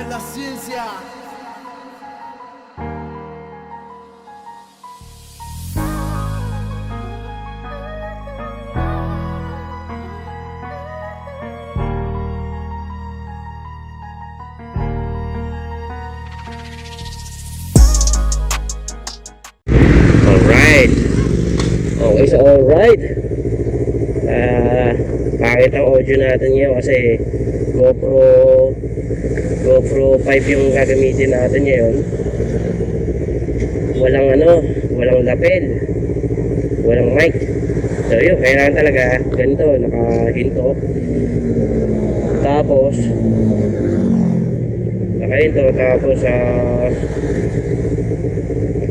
en la ciencia. Alright. Okay, so alright. Pangit ang audio natin ngayon kasi GoPro 5 yung gagamitin natin ngayon. Walang lapel, walang mic. So yun, kailangan talaga ganito, nakahinto. Tapos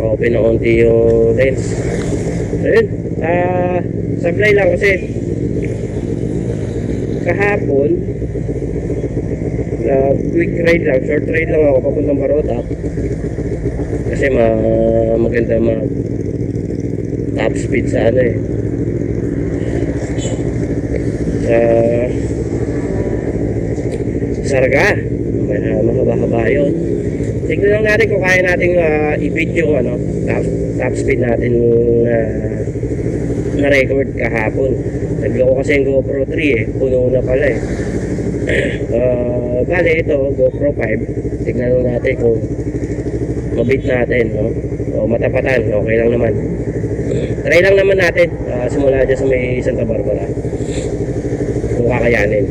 open na konti yung lens. So yun, supply lang kasi kahapon quick ride lang, short ride lang ako papuntang Barota kasi maganda top speed sa Sarga, mahaba-haba yun. Tignan lang natin kung kaya natin i-beat yung top speed natin na record kahapon. Nagloko kasi yung GoPro 3 puno na pala bale ito GoPro 5, tignan lang natin kung mabit natin, o matapatan, okay lang naman. Try lang naman natin simula dyan sa may Santa Barbara kung kakayanin.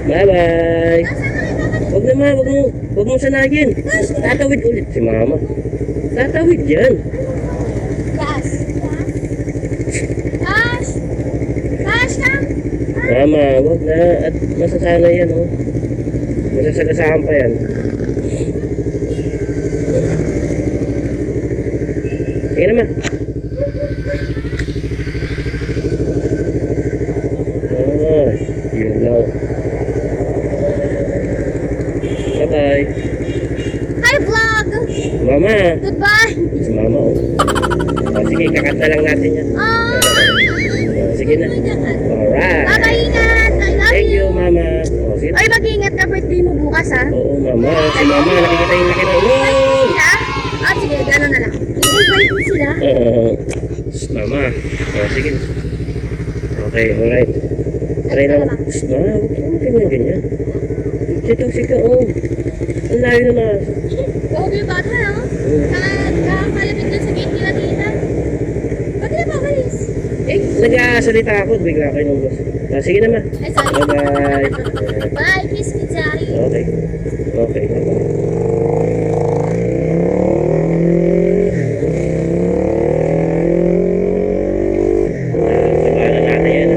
Bye bye. Wag mo sanagin. Tatawid ulit si mama. Tatawid yan. Mama, wag na. At masasana yan, masasagasaan pa yan. Sige naman. Yun lang. Bye-bye. Hi vlog! Mama! Goodbye! Si mama, sige, kakanta lang natin yan. Sige na. Alright. Bye-bye, ingat! I love Thank you! you, mama. Sige. Ay, mag-ingat ka birthday mo bukas, ha? Oo, mama. Si mama, nakikita yung laki ng Sila? Sige, gano'n na lang. I-invite mo sila. Mama. Sige. Okay, alright. Try lang. Mama, huwag mo ganyan. Sika, ang layo na. Grabe yung bata, no? Kalapit na sa gate nila tita. Ba't na pakalis? Nag-aasalita ako. Bigla kayo ng boss. Sige naman. Ay, sorry. Bye-bye. Bye, kiss me, Daddy. Okay. Bye-bye. Sabahan na natin yan.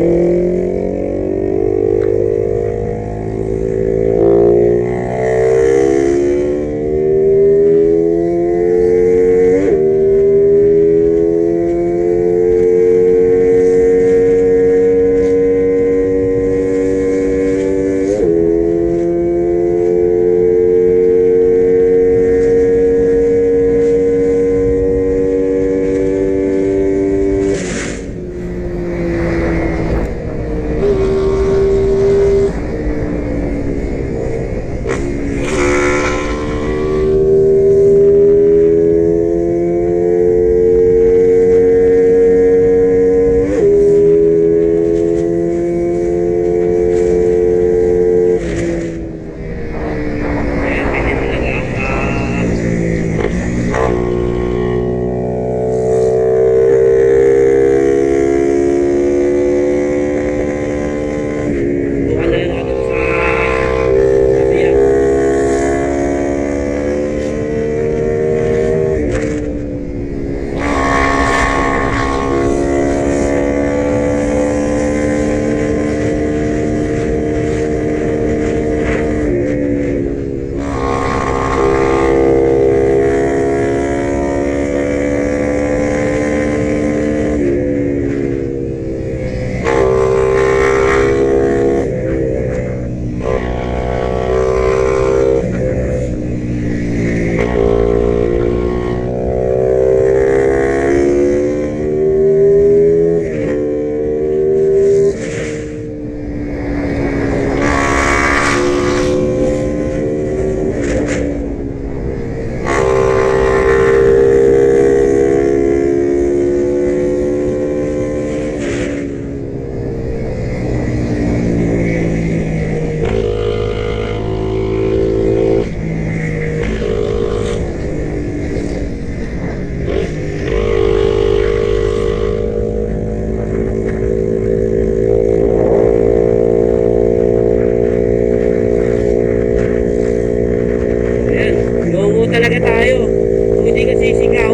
talaga tayo. Kung hindi ka sisigaw,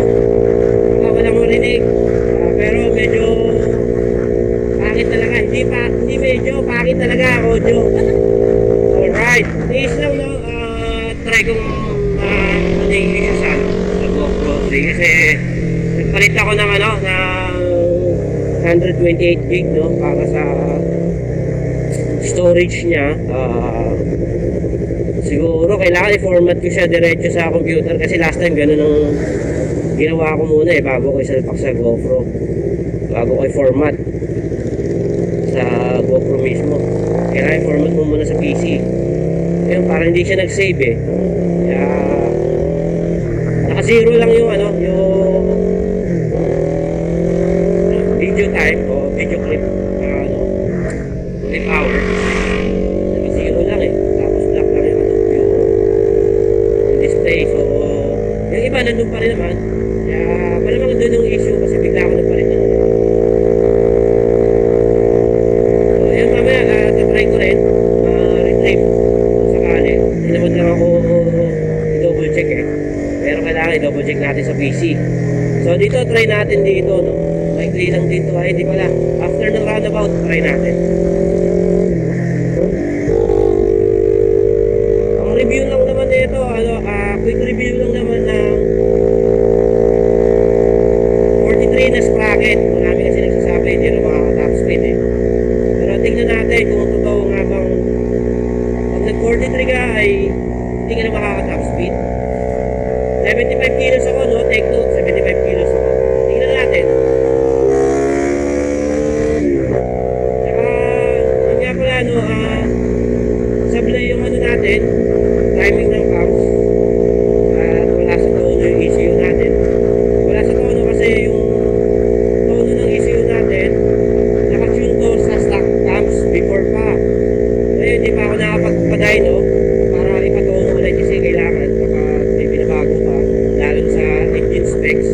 baka walang marinig. Pero medyo pangit talaga. Hindi medyo, pangit talaga audio. Alright. Tiis lang no, try kong maningin siya sa GoPro 3 kasi nagpalit ako ng ng 128 gig no, para sa storage niya. Siguro kailangan i-format ko siya diretso sa computer kasi last time ganun ang ginawa ko muna bago ko isalpak sa GoPro, bago ko i-format sa GoPro mismo. Kailangan i-format mo muna sa PC yun para hindi siya nag-save kaya naka-zero lang yung yung video time o video clip clip hour. Naka-zero lang tapos black lang yung display. So yung iba nandun pa rin naman, kaya malamang doon yung issue kasi bigla ako nagpalit na. So yun, mamaya tatry ko rin retrieve kung sakali. Hindi naman lang ako i-double check pero kailangan i-double check natin sa PC. So dito try natin dito no, likely lang dito hindi pala, after ng roundabout try natin. Review lang naman nito, quick review lang naman ng 43 na sprocket. Marami kasi nagsasabi hindi na makaka-top speed pero tingnan natin kung totoo nga bang pag nag 43 ka ay hindi ka na makaka-top speed. 75 kilos ako no, take note, 75 kilos ako. Tingnan natin. Saka yun nga pala no, sablay yung natin, timing ng cams. At wala sa tono yung ECU natin. Wala sa tono kasi yung tono ng ECU natin nakatune to sa stock cams before pa. Ngayon hindi pa ako nakapagpa-dyno para ipatono ulit kasi kailangan kapag may binabago pa lalo sa engine specs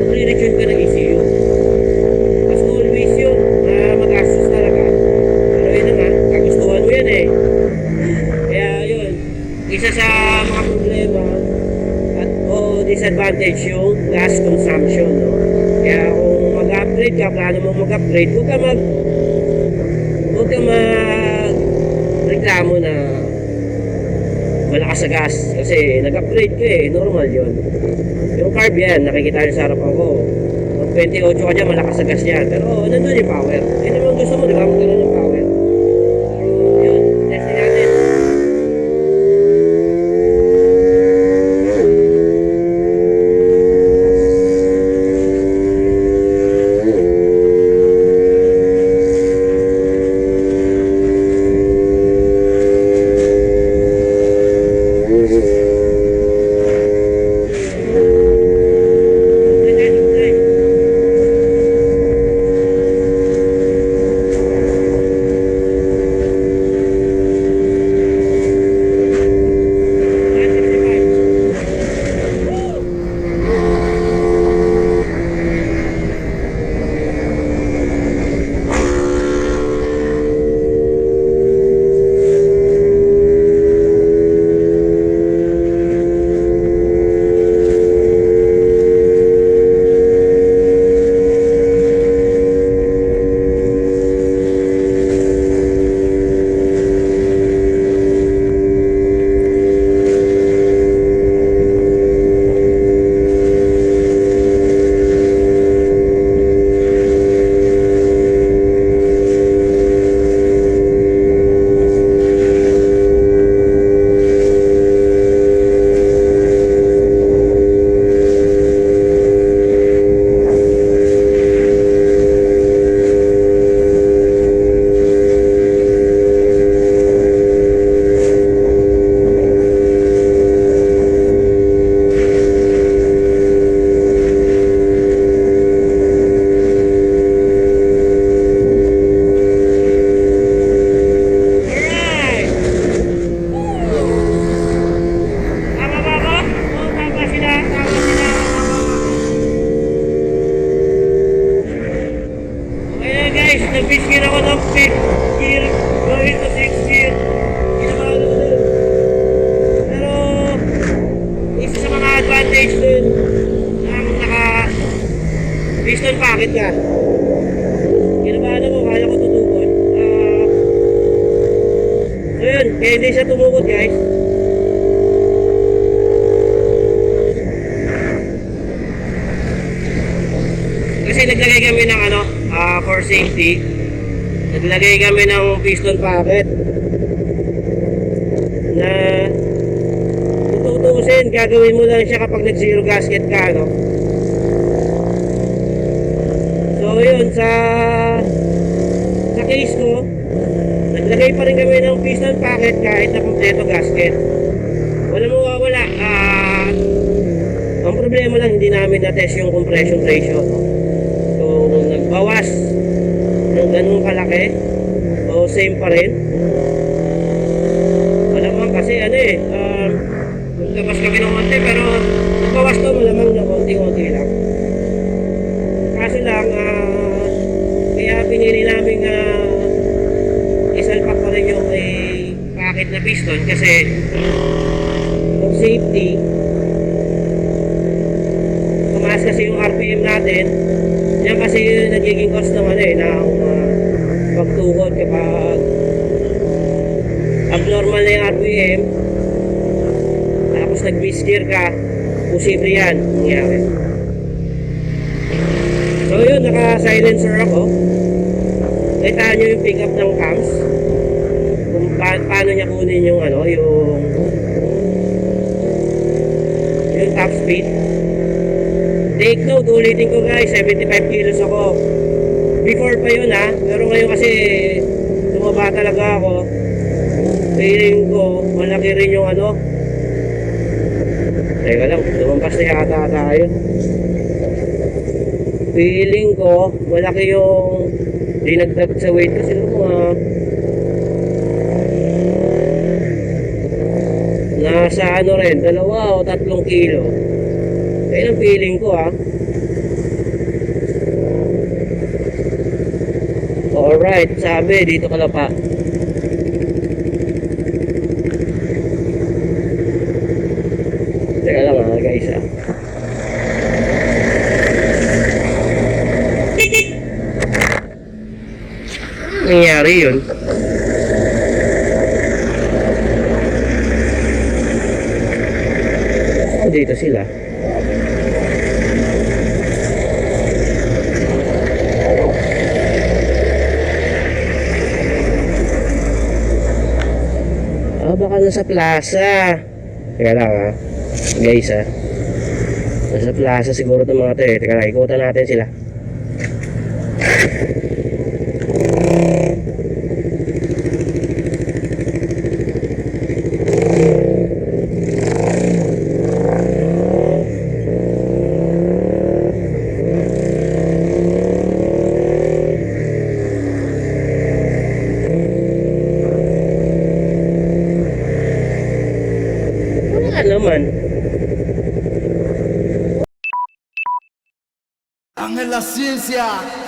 magre-retune ka ng ECU. As always yun magastos talaga, pero yun naman kagustuhan mo yan kaya yun, isa sa mga problema at disadvantage yung gas consumption no? Kaya kung mag-upgrade ka, plano mong mag-upgrade, huwag ka reklamo na malakas sa gas kasi nag-upgrade ka normal yun. Yung carb yan, nakikita nyo sa harapan ko, pag 28 ka dyan, malakas sa gas yan, pero nandun yung power. Yun naman gusto mo, di ba? Magkaroon ng power. Yun, testing natin. piston ang naka piston packet ka. Kinabahan ako, kaya ko tutukod. So yun, kaya hindi siya tumukod guys. Kasi naglagay kami ng ano, for safety. Naglagay kami ng piston packet na tutuusin, gagawin mo lang siya kapag nag zero gasket ka, no? So yun, sa case ko, naglagay pa rin kami ng piston packet kahit na kompleto gasket. Wala mawawala. Ang problema lang, hindi namin na-test yung compression ratio, no? So kung nagbawas ng ganung kalaki o same pa rin, malamang kasi ano eh, naglabas kami ng konti pero nagbawas to malamang na konti-konti lang. Kaso lang, kaya pinili namin isalpak pa rin yung may packet na piston kasi for safety, tumaas kasi yung RPM natin. Yan kasi yung nagiging cost ng ano eh, ng pagtukod kapag abnormal na yung RPM tapos nag-miss gear ka, posible yan nangyari. So yun, naka-silencer ako. Kita nyo yung pick up ng cams kung paano niya kunin yung ano, yung top speed. Take note, ulitin ko guys, 75 kilos ako. Before pa yun pero ngayon kasi tumaba talaga ako. Feeling ko, malaki rin yung ano. Teka lang, lumampas na yata tayo. Feeling ko, malaki yung dinagdag sa weight kasi mga nasa ano rin, 2 o 3 kilo. Kaya ang feeling ko Alright, sabi dito ka na pa. Teka lang guys nangyari yun. Dito sila. Baka nasa plaza. Teka lang guys nasa plaza siguro itong mga to eh. Teka lang, ikutan natin sila. Naman. Ángel la ciencia.